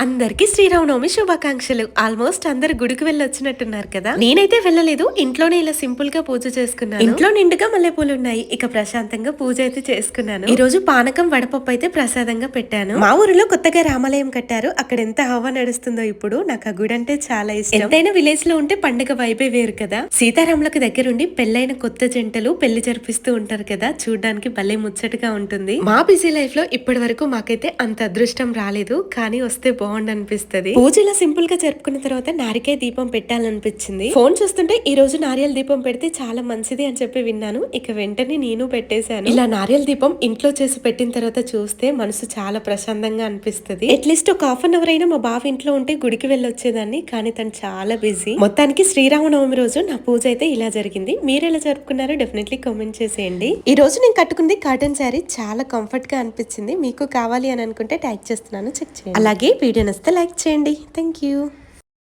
అందరికి శ్రీరామనవమి శుభాకాంక్షలు. ఆల్మోస్ట్ అందరు గుడికి వెళ్ళి వచ్చినట్టున్నారు కదా. నేనైతే వెళ్ళలేదు, ఇంట్లోనే ఇలా సింపుల్ గా పూజ చేసుకున్నాను. ఇంట్లో నిండుగా మల్లెపూలు ఉన్నాయి, ఇక ప్రశాంతంగా పూజ అయితే చేసుకున్నాను. ఈ రోజు పానకం వడపప్పు అయితే ప్రసాదంగా పెట్టాను. మా ఊరిలో కొత్తగా రామాలయం కట్టారు, అక్కడ ఎంత హవా నడుస్తుందో ఇప్పుడు. నాకు ఆ గుడి అంటే చాలా ఇష్టం. ఎంతైనా విలేజ్ లో ఉంటే పండుగ వైబే వేరు కదా. సీతారాములకు దగ్గరుండి పెళ్ళైన కొత్త జంటలు పెళ్లి జరిపిస్తూ ఉంటారు కదా, చూడడానికి భలే ముచ్చటగా ఉంటుంది. మా బిజీ లైఫ్ లో ఇప్పటి వరకు మాకైతే అంత అదృష్టం రాలేదు, కానీ వస్తే బాగుండు అనిపిస్తుంది. పూజ ఇలా సింపుల్ గా జరుపుకున్న తర్వాత నారికాయ దీపం పెట్టాలనిపించింది. ఫోన్ చూస్తుంటే ఈ రోజు నారియల్ దీపం పెడితే చాలా మంచిది అని చెప్పి విన్నాను, ఇక వెంటనే నేను పెట్టేశాను. ఇలా నారియల్ దీపం ఇంట్లో చేసి పెట్టిన తర్వాత చూస్తే మనసు చాలా ప్రశాంతంగా అనిపిస్తుంది. అట్లీస్ట్ ఒక హాఫ్ అన్ అవర్ అయినా మా బావ ఇంట్లో ఉంటే గుడికి వెళ్ళి వచ్చేదాన్ని, కానీ తను చాలా బిజీ. మొత్తానికి శ్రీరామనవమి రోజు నా పూజ అయితే ఇలా జరిగింది. మీరు ఎలా జరుపుకున్నారో డెఫినెట్లీ కామెంట్ చేసేయండి. ఈ రోజు నేను కట్టుకుంది కాటన్ శారీ, చాలా కంఫర్ట్ గా అనిపించింది. మీకు కావాలి అని అనుకుంటే ట్యాగ్ చేస్తున్నాను, చెక్ చేయండి. అలాగే వీడియో నచ్చితే లైక్ చేయండి. Thank you.